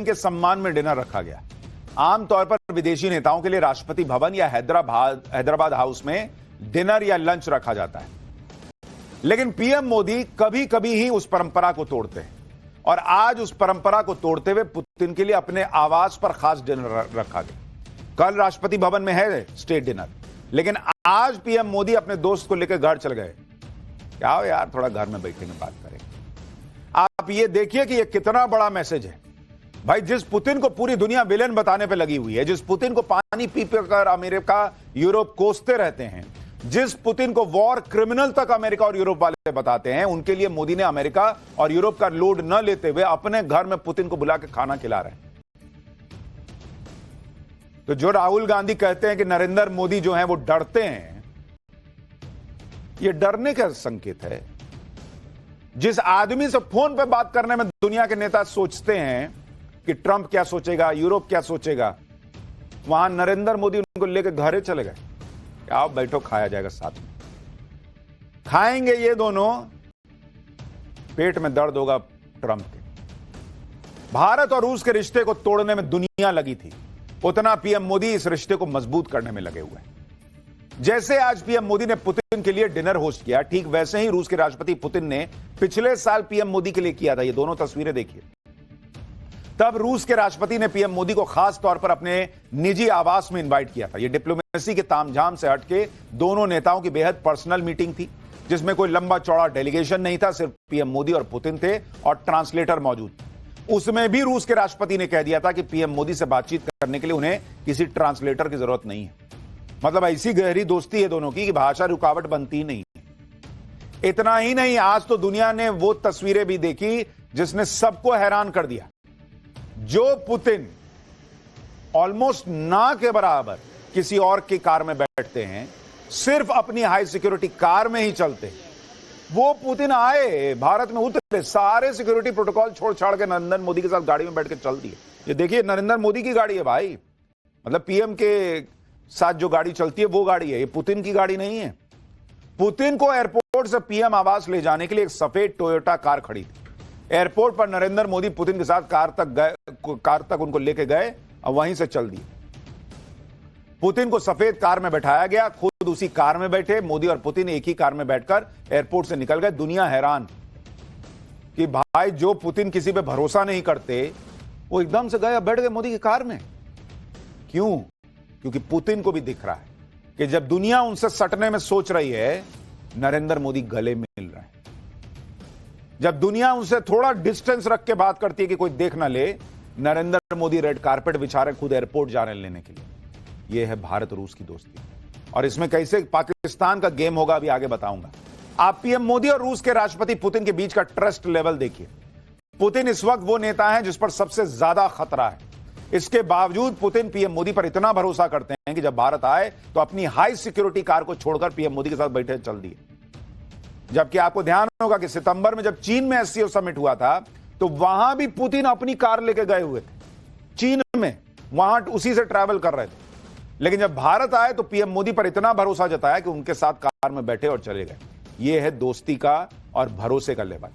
के सम्मान में डिनर रखा गया। आमतौर पर विदेशी नेताओं के लिए राष्ट्रपति भवन या हैदराबाद हाउस में डिनर या लंच रखा जाता है, लेकिन पीएम मोदी कभी कभी ही उस परंपरा को तोड़ते हैं और आज उस परंपरा को तोड़ते हुए पुतिन के लिए अपने आवास पर खास डिनर रखा गया। कल राष्ट्रपति भवन में है स्टेट डिनर, लेकिन आज पीएम मोदी अपने दोस्त को लेकर घर चल गए। क्या हो यार, थोड़ा घर में बैठेंगे, बात करेंगे। आप ये देखिए कि ये कितना बड़ा मैसेज है भाई। जिस पुतिन को पूरी दुनिया विलेन बताने पे लगी हुई है, जिस पुतिन को पानी पी कर अमेरिका यूरोप कोसते रहते हैं, जिस पुतिन को वॉर क्रिमिनल तक अमेरिका और यूरोप वाले बताते हैं, उनके लिए मोदी ने अमेरिका और यूरोप का लोड न लेते हुए अपने घर में पुतिन को बुला के खाना खिला रहे हैं। तो जो राहुल गांधी कहते हैं कि नरेंद्र मोदी जो है वो डरते हैं, ये डरने का संकेत है। जिस आदमी से फोन पे बात करने में दुनिया के नेता सोचते हैं कि ट्रंप क्या सोचेगा, यूरोप क्या सोचेगा, वहां नरेंद्र मोदी उनको लेकर घरे चले गए। आओ बैठो, खाया जाएगा, साथ में खाएंगे। ये दोनों, पेट में दर्द होगा ट्रंप के। भारत और रूस के रिश्ते को तोड़ने में दुनिया लगी थी, उतना पीएम मोदी इस रिश्ते को मजबूत करने में लगे हुए हैं। जैसे आज पीएम मोदी ने पुतिन के लिए डिनर होस्ट किया, ठीक वैसे ही रूस के राष्ट्रपति पुतिन ने पिछले साल पीएम मोदी के लिए किया था। ये दोनों तस्वीरें देखिए। तब रूस के राष्ट्रपति ने पीएम मोदी को खास तौर पर अपने निजी आवास में इनवाइट किया था। यह डिप्लोमेसी के तामझाम से हटके दोनों नेताओं की बेहद पर्सनल मीटिंग थी, जिसमें कोई लंबा चौड़ा डेलीगेशन नहीं था, सिर्फ पीएम मोदी और पुतिन थे और ट्रांसलेटर मौजूद। उसमें भी रूस के राष्ट्रपति ने कह दिया था कि पीएम मोदी से बातचीत करने के लिए उन्हें किसी ट्रांसलेटर की जरूरत नहीं है। मतलब ऐसी गहरी दोस्ती है दोनों की कि भाषा रुकावट बनती नहीं। इतना ही नहीं, आज तो दुनिया ने वो तस्वीरें भी देखी जिसने सबको हैरान कर दिया। जो पुतिन ऑलमोस्ट ना के बराबर किसी और की कार में बैठते हैं, सिर्फ अपनी हाई सिक्योरिटी कार में ही चलते हैं, वो पुतिन आए, भारत में उतरे, सारे सिक्योरिटी प्रोटोकॉल छोड़ छाड़ के नरेंद्र मोदी के साथ गाड़ी में बैठ के चल दिए। ये देखिए, नरेंद्र मोदी की गाड़ी है भाई, मतलब पीएम के साथ जो गाड़ी चलती है वो गाड़ी है, ये पुतिन की गाड़ी नहीं है। पुतिन को एयरपोर्ट से पीएम आवास ले जाने के लिए एक सफेद टोयोटा कार खड़ी थी। एयरपोर्ट पर नरेंद्र मोदी पुतिन के साथ कार तक उनको लेके गए और वहीं से चल दिए। पुतिन को सफेद कार में बैठाया गया, खुद उसी कार में बैठे मोदी और पुतिन एक ही कार में बैठकर एयरपोर्ट से निकल गए। दुनिया हैरान कि भाई, जो पुतिन किसी पे भरोसा नहीं करते, वो एकदम से गए, बैठ गए मोदी की कार में। क्यों? क्योंकि पुतिन को भी दिख रहा है कि जब दुनिया उनसे सटने में सोच रही है, नरेंद्र मोदी गले मिल रहा है। जब दुनिया उनसे थोड़ा डिस्टेंस रख के बात करती है कि कोई देख ना ले, नरेंद्र मोदी रेड कारपेट बिछा रहे, खुद एयरपोर्ट जा रहे हैं लेने के लिए। यह है भारत रूस की दोस्ती, और इसमें कैसे पाकिस्तान का गेम होगा अभी आगे बताऊंगा। आप पीएम मोदी और रूस के राष्ट्रपति पुतिन के बीच का ट्रस्ट लेवल देखिए। पुतिन इस वक्त वो नेता है जिस पर सबसे ज्यादा खतरा है। इसके बावजूद पुतिन पीएम मोदी पर इतना भरोसा करते हैं कि जब भारत आए तो अपनी हाई सिक्योरिटी कार को छोड़कर पीएम मोदी के साथ बैठे चल दिए। जबकि आपको ध्यान होगा कि सितंबर में जब चीन में एससीओ समिट हुआ था, तो वहां भी पुतिन अपनी कार लेके गए हुए थे चीन में, वहां उसी से ट्रैवल कर रहे थे। लेकिन जब भारत आए तो पीएम मोदी पर इतना भरोसा जताया कि उनके साथ कार में बैठे और चले गए। यह है दोस्ती का और भरोसे का लेवल।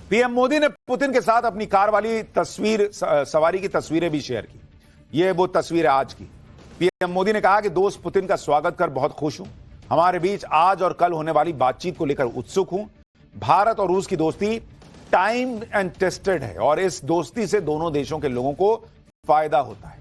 पीएम मोदी ने पुतिन के साथ अपनी कार वाली सवारी की तस्वीरें भी शेयर की। यह वो तस्वीर है आज की। पीएम मोदी ने कहा कि दोस्त पुतिन का स्वागत कर बहुत खुश हूं, हमारे बीच आज और कल होने वाली बातचीत को लेकर उत्सुक हूं। भारत और रूस की दोस्ती टाइम एंड टेस्टेड है और इस दोस्ती से दोनों देशों के लोगों को फायदा होता है।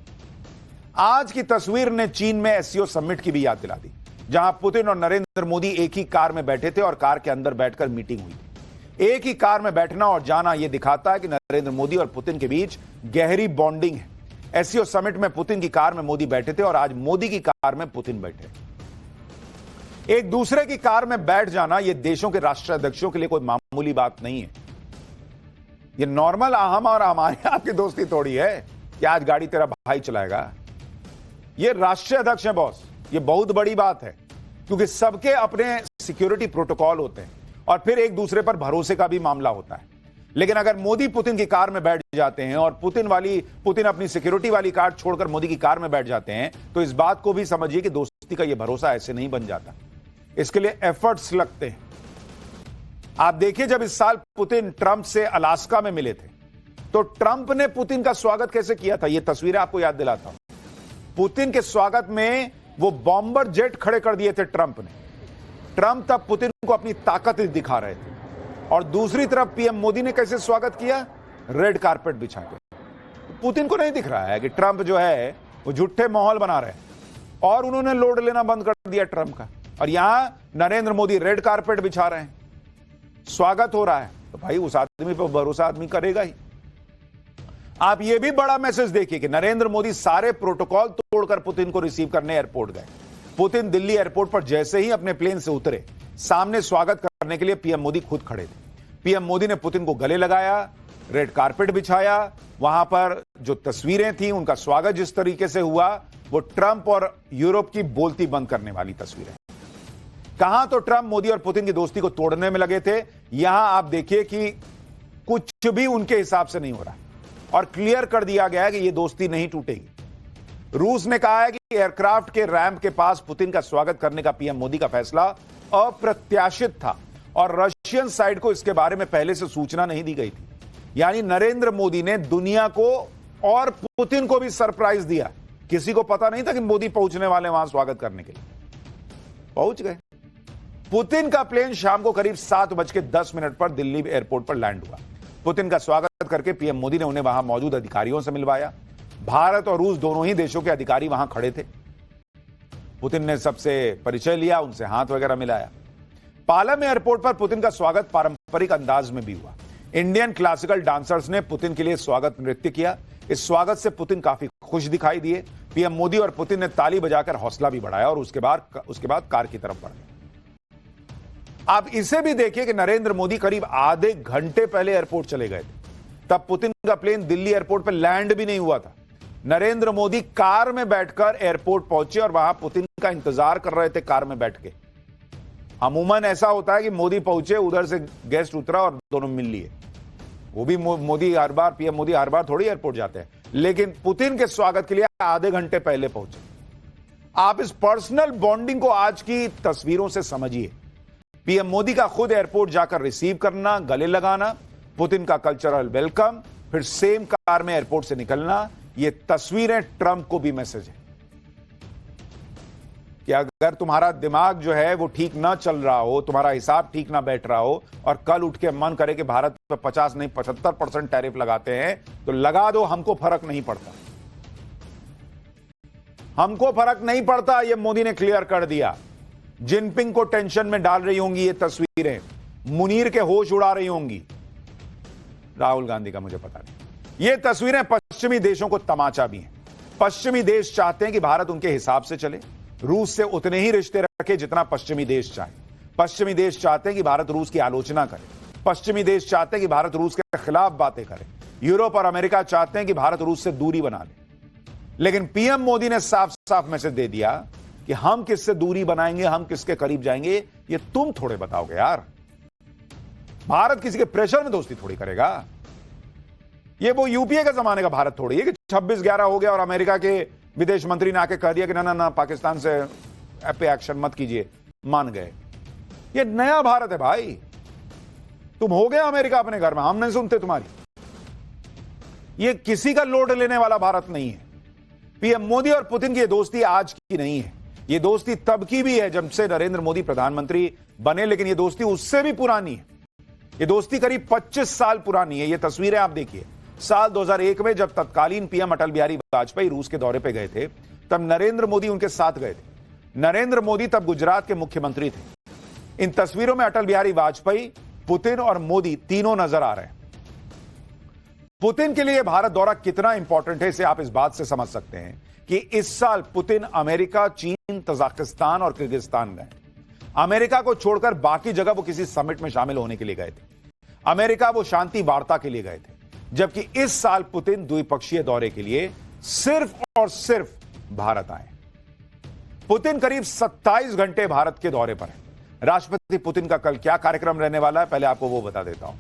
आज की तस्वीर ने चीन में एससीओ समिट की भी याद दिला दी, जहां पुतिन और नरेंद्र मोदी एक ही कार में बैठे थे और कार के अंदर बैठकर मीटिंग हुई। एक ही कार में बैठना और जाना यह दिखाता है कि नरेंद्र मोदी और पुतिन के बीच गहरी बॉन्डिंग है। एससीओ समिट में पुतिन की कार में मोदी बैठे थे और आज मोदी की कार में पुतिन बैठे। एक दूसरे की कार में बैठ जाना यह देशों के राष्ट्राध्यक्षों के लिए कोई मामूली बात नहीं है। यह नॉर्मल हम और हमारे आपकी दोस्ती थोड़ी है कि आज गाड़ी तेरा भाई चलाएगा। यह राष्ट्रीय अध्यक्ष है बॉस, यह बहुत बड़ी बात है, क्योंकि सबके अपने सिक्योरिटी प्रोटोकॉल होते हैं और फिर एक दूसरे पर भरोसे का भी मामला होता है। लेकिन अगर मोदी पुतिन की कार में बैठ जाते हैं और पुतिन अपनी सिक्योरिटी वाली कार छोड़कर मोदी की कार में बैठ जाते हैं, तो इस बात को भी समझिए कि दोस्ती का यह भरोसा ऐसे नहीं बन जाता। इसके लिए एफर्ट्स लगते हैं। आप देखिए, जब इस साल पुतिन ट्रंप से अलास्का में मिले थे तो ट्रंप ने पुतिन का स्वागत कैसे किया था, यह तस्वीरें आपको याद दिलाता हूं। पुतिन के स्वागत में वो बॉम्बर जेट खड़े कर दिए थे ट्रंप ने। ट्रंप तब पुतिन को अपनी ताकत दिखा रहे थे। और दूसरी तरफ पीएम मोदी ने कैसे स्वागत किया, रेड कारपेट बिछा के। पुतिन को नहीं दिख रहा है कि ट्रंप जो है वो झूठे माहौल बना रहे हैं, और उन्होंने लोड लेना बंद कर दिया ट्रंप का। और यहां नरेंद्र मोदी रेड कारपेट बिछा रहे हैं, स्वागत हो रहा है। तो भाई उस आदमी पर भरोसा आदमी करेगा ही। आप ये भी बड़ा मैसेज देखिए कि नरेंद्र मोदी सारे प्रोटोकॉल तोड़कर पुतिन को रिसीव करने एयरपोर्ट गए। पुतिन दिल्ली एयरपोर्ट पर जैसे ही अपने प्लेन से उतरे, सामने स्वागत करने के लिए पीएम मोदी खुद खड़े थे। पीएम मोदी ने पुतिन को गले लगाया, रेड कारपेट बिछाया। वहां पर जो तस्वीरें थी, उनका स्वागत जिस तरीके से हुआ, वो ट्रंप और यूरोप की बोलती बंद करने वाली तस्वीरें। कहां तो ट्रंप मोदी और पुतिन की दोस्ती को तोड़ने में लगे थे, यहां आप देखिए कि कुछ भी उनके हिसाब से नहीं हो रहा और क्लियर कर दिया गया है कि यह दोस्ती नहीं टूटेगी। रूस ने कहा है कि एयरक्राफ्ट के रैंप के पास पुतिन का स्वागत करने का पीएम मोदी का फैसला अप्रत्याशित था और रशियन साइड को इसके बारे में पहले से सूचना नहीं दी गई थी। यानी नरेंद्र मोदी ने दुनिया को और पुतिन को भी सरप्राइज दिया। किसी को पता नहीं था कि मोदी पहुंचने वाले वहां स्वागत करने के लिए, पहुंच गए। पुतिन का प्लेन शाम को करीब 7:10 पर दिल्ली एयरपोर्ट पर लैंड हुआ। पुतिन का स्वागत करके पीएम मोदी ने उन्हें वहां मौजूद अधिकारियों से मिलवाया। भारत और रूस दोनों ही देशों के अधिकारी वहां खड़े थे। पुतिन ने सबसे परिचय लिया, उनसे हाथ वगैरह मिलाया। पालम एयरपोर्ट पर पुतिन का स्वागत पारंपरिक अंदाज में भी हुआ। इंडियन क्लासिकल डांसर्स ने पुतिन के लिए स्वागत नृत्य किया। इस स्वागत से पुतिन काफी खुश दिखाई दिए। पीएम मोदी और पुतिन ने ताली बजाकर हौसला भी बढ़ाया और उसके बाद कार की तरफ बढ़े। आप इसे भी देखिए कि नरेंद्र मोदी करीब आधे घंटे पहले एयरपोर्ट चले गए थे। तब पुतिन का प्लेन दिल्ली एयरपोर्ट पर लैंड भी नहीं हुआ था। नरेंद्र मोदी कार में बैठकर एयरपोर्ट पहुंचे और वहां पुतिन का इंतजार कर रहे थे कार में बैठ के। अमूमन ऐसा होता है कि मोदी पहुंचे, उधर से गेस्ट उतरा और दोनों मिल लिए। वो भी मोदी हर बार, पीएम मोदी हर बार थोड़ी एयरपोर्ट जाते हैं, लेकिन पुतिन के स्वागत के लिए आधे घंटे पहले पहुंचे। आप इस पर्सनल बॉन्डिंग को आज की तस्वीरों से समझिए। पीएम मोदी का खुद एयरपोर्ट जाकर रिसीव करना, गले लगाना, पुतिन का कल्चरल वेलकम, फिर सेम कार में एयरपोर्ट से निकलना, ये तस्वीरें ट्रंप को भी मैसेज है कि अगर तुम्हारा दिमाग जो है वो ठीक ना चल रहा हो, तुम्हारा हिसाब ठीक ना बैठ रहा हो और कल उठ के मन करे कि भारत पर 50 नहीं 75% टैरिफ लगाते हैं, तो लगा दो, हमको फर्क नहीं पड़ता। हमको फर्क नहीं पड़ता, ये मोदी ने क्लियर कर दिया। जिनपिंग को टेंशन में डाल रही होंगी ये तस्वीरें, मुनीर के होश उड़ा रही होंगी, राहुल गांधी का मुझे पता नहीं। ये तस्वीरें पश्चिमी देशों को तमाचा भी हैं। पश्चिमी देश चाहते हैं कि भारत उनके हिसाब से चले, रूस से उतने ही रिश्ते रखे जितना पश्चिमी देश चाहे। पश्चिमी देश चाहते हैं कि भारत रूस की आलोचना करे। पश्चिमी देश चाहते हैं कि भारत रूस के खिलाफ बातें करे। यूरोप और अमेरिका चाहते हैं कि भारत रूस से दूरी बना ले। लेकिन पीएम मोदी ने साफ साफ मैसेज दे दिया कि हम किससे दूरी बनाएंगे, हम किसके करीब जाएंगे, ये तुम थोड़े बताओगे यार। भारत किसी के प्रेशर में दोस्ती थोड़ी करेगा। ये वो यूपीए के जमाने का भारत थोड़ी है कि 26-11 हो गया और अमेरिका के विदेश मंत्री ने आके कह दिया कि ना ना ना, पाकिस्तान से पे एक्शन मत कीजिए, मान गए। ये नया भारत है भाई। तुम हो गए अमेरिका अपने घर में, हम नहीं सुनते तुम्हारी। ये किसी का लोड लेने वाला भारत नहीं है। पीएम मोदी और पुतिन की दोस्ती आज की नहीं है। ये दोस्ती तब की भी है जब से नरेंद्र मोदी प्रधानमंत्री बने, लेकिन ये दोस्ती उससे भी पुरानी है। ये दोस्ती करीब 25 साल पुरानी है। ये तस्वीरें आप देखिए। साल 2001 में जब तत्कालीन पीएम अटल बिहारी वाजपेयी रूस के दौरे पर गए थे, तब नरेंद्र मोदी उनके साथ गए थे। नरेंद्र मोदी तब गुजरात के मुख्यमंत्री थे। इन तस्वीरों में अटल बिहारी वाजपेयी, पुतिन और मोदी तीनों नजर आ रहे हैं। पुतिन के लिए भारत दौरा कितना इंपॉर्टेंट है, इसे आप इस बात से समझ सकते हैं कि इस साल पुतिन अमेरिका, चीन, तजाकिस्तान और किर्गिस्तान गए। अमेरिका को छोड़कर बाकी जगह वो किसी समिट में शामिल होने के लिए गए थे। अमेरिका वो शांति वार्ता के लिए गए थे, जबकि इस साल पुतिन द्विपक्षीय दौरे के लिए सिर्फ और सिर्फ भारत आए। पुतिन करीब 27 घंटे भारत के दौरे पर है। राष्ट्रपति पुतिन का कल क्या कार्यक्रम रहने वाला है, पहले आपको वो बता देता हूं।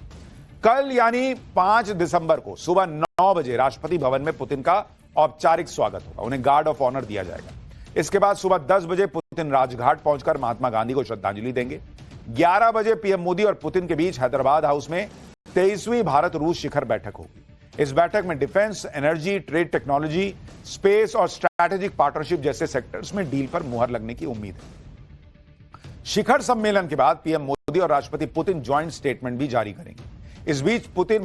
कल यानी 5 दिसंबर को सुबह 9 बजे राष्ट्रपति भवन में पुतिन का औपचारिक स्वागत होगा। उन्हें गार्ड ऑफ ऑनर दिया जाएगा। इसके बाद सुबह 10 बजे पुतिन राजघाट पहुंचकर महात्मा गांधी को श्रद्धांजलि देंगे। 11 बजे पीएम मोदी और पुतिन के बीच हैदराबाद हाउस में 23वीं भारत रूस शिखर बैठक होगी। इस बैठक में defence, energy, trade, technology, space और स्ट्रैटेजिक पार्टनरशिप जैसे सेक्टर्स में डील पर मुहर लगने की उम्मीद है। शिखर सम्मेलन के बाद पीएम मोदी और राष्ट्रपति पुतिन ज्वाइंट स्टेटमेंट भी जारी करेंगे। इस बीच पुतिन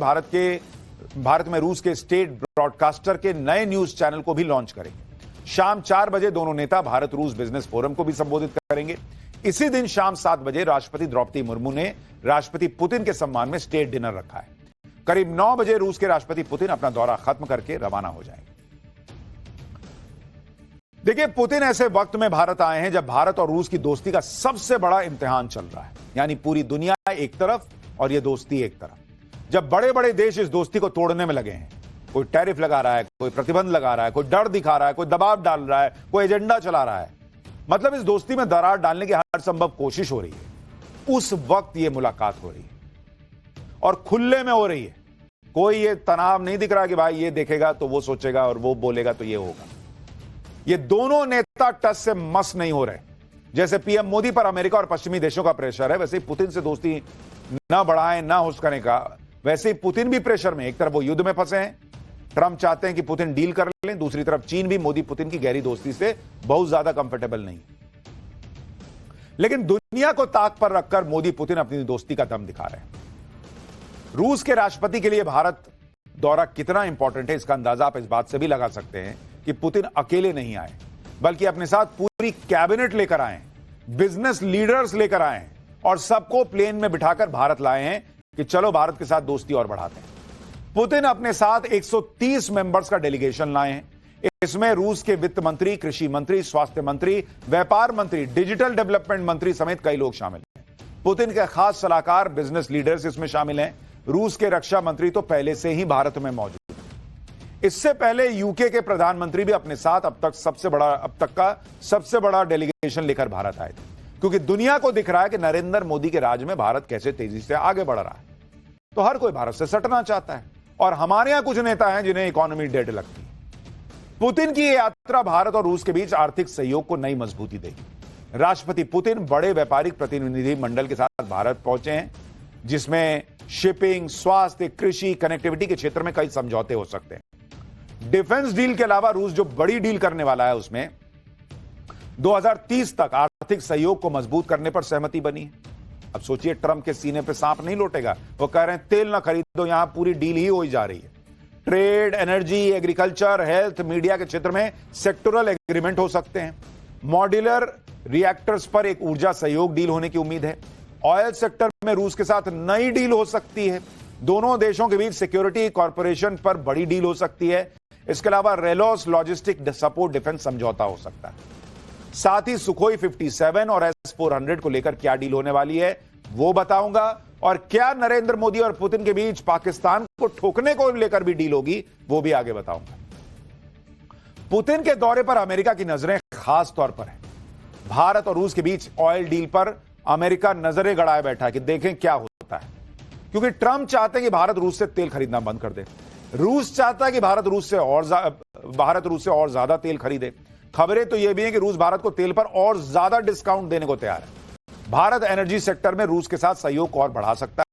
भारत में रूस के स्टेट ब्रॉडकास्टर के नए न्यूज चैनल को भी लॉन्च करेंगे। शाम 4 बजे दोनों नेता भारत रूस बिजनेस फोरम को भी संबोधित करेंगे। इसी दिन शाम 7 बजे राष्ट्रपति द्रौपदी मुर्मू ने राष्ट्रपति पुतिन के सम्मान में स्टेट डिनर रखा है। करीब 9 बजे रूस के राष्ट्रपति पुतिन अपना दौरा खत्म करके रवाना हो जाएंगे। देखिए, पुतिन ऐसे वक्त में भारत आए हैं जब भारत और रूस की दोस्ती का सबसे बड़ा इम्तिहान चल रहा है। यानी पूरी दुनिया एक तरफ और ये दोस्ती एक तरफ। जब बड़े बड़े देश इस दोस्ती को तोड़ने में लगे हैं, कोई टैरिफ लगा रहा है, कोई प्रतिबंध लगा रहा है, कोई डर दिखा रहा है, कोई दबाव डाल रहा है, कोई एजेंडा चला रहा है, मतलब इस दोस्ती में दरार डालने की हर संभव कोशिश हो रही है। उस वक्त ये मुलाकात हो रही है और खुले में हो रही है। कोई ये तनाव नहीं दिख रहा कि भाई ये देखेगा तो वो सोचेगा और वो बोलेगा तो ये होगा। ये दोनों नेता टस से मस नहीं हो रहे। जैसे पीएम मोदी पर अमेरिका और पश्चिमी देशों का प्रेशर है, वैसे ही पुतिन से दोस्ती ना बढ़ाएं, ना हुस्कने का, वैसे ही पुतिन भी प्रेशर में। एक तरफ वो युद्ध में फंसे हैं, ट्रंप चाहते हैं कि पुतिन डील कर लें, दूसरी तरफ चीन भी मोदी पुतिन की गहरी दोस्ती से बहुत ज्यादा कंफर्टेबल नहीं। लेकिन दुनिया को ताक पर रखकर मोदी पुतिन अपनी दोस्ती का दम दिखा रहे हैं। रूस के राष्ट्रपति के लिए भारत दौरा कितना इंपॉर्टेंट है, इसका अंदाजा आप इस बात से भी लगा सकते हैं कि पुतिन अकेले नहीं आए, बल्कि अपने साथ पूरी कैबिनेट लेकर आए, बिजनेस लीडर्स लेकर आए और सबको प्लेन में बिठाकर भारत लाए हैं कि चलो भारत के साथ दोस्ती और बढ़ाते हैं। पुतिन अपने साथ 130 मेंबर्स का डेलीगेशन लाए हैं। इसमें रूस के वित्त मंत्री, कृषि मंत्री, स्वास्थ्य मंत्री, व्यापार मंत्री, डिजिटल डेवलपमेंट मंत्री समेत कई लोग शामिल हैं। पुतिन के खास सलाहकार, बिजनेस लीडर्स इसमें शामिल हैं। रूस के रक्षा मंत्री तो पहले से ही भारत में मौजूद हैं। इससे पहले यूके के प्रधानमंत्री भी अपने साथ अब तक का सबसे बड़ा डेलीगेशन लेकर भारत आए थे, क्योंकि दुनिया को दिख रहा है कि नरेंद्र मोदी के राज में भारत कैसे तेजी से आगे बढ़ रहा है। तो हर कोई भारत से सटना चाहता है और हमारे यहां कुछ नेता हैं जिन्हें इकोनॉमी डेड लगती है। पुतिन की यह यात्रा भारत और रूस के बीच आर्थिक सहयोग को नई मजबूती देगी। राष्ट्रपति पुतिन बड़े व्यापारिक प्रतिनिधि मंडल के साथ भारत पहुंचे हैं, जिसमें शिपिंग, स्वास्थ्य, कृषि, कनेक्टिविटी के क्षेत्र में कई समझौते हो सकते हैं। डिफेंस डील के अलावा रूस जो बड़ी डील करने वाला है, उसमें 2030 तक आर्थिक सहयोग को मजबूत करने पर सहमति बनी है। अब सोचिए, ट्रंप के सीने पे सांप नहीं लौटेगा। वो कह रहे हैं तेल ना खरीदो, यहां पूरी डील ही हो जा रही है। Trade, energy, agriculture, health, media के क्षेत्र में सेक्टोरल एग्रीमेंट हो सकते हैं। मॉड्यूलर रिएक्टर्स पर एक ऊर्जा सहयोग डील होने की उम्मीद है। ऑयल सेक्टर में रूस के साथ नई डील हो सकती है। दोनों देशों के बीच सिक्योरिटी कॉर्पोरेशन पर बड़ी डील हो सकती है। इसके अलावा रेलोस लॉजिस्टिक सपोर्ट डिफेंस समझौता हो सकता है। साथ ही सुखोई 57 और S-400 को लेकर क्या डील होने वाली है वो बताऊंगा, और क्या नरेंद्र मोदी और पुतिन के बीच पाकिस्तान को ठोकने को लेकर भी डील होगी वो भी आगे बताऊंगा। पुतिन के दौरे पर अमेरिका की नजरें खास तौर पर है। भारत और रूस के बीच ऑयल डील पर अमेरिका नजरें गड़ाए बैठा है कि देखें क्या होता है, क्योंकि ट्रंप चाहते हैं कि भारत रूस से तेल खरीदना बंद कर दे। रूस चाहता है कि भारत रूस से और ज्यादा तेल खरीदे। खबरें तो यह भी हैं कि रूस भारत को तेल पर और ज्यादा डिस्काउंट देने को तैयार है। भारत एनर्जी सेक्टर में रूस के साथ सहयोग को और बढ़ा सकता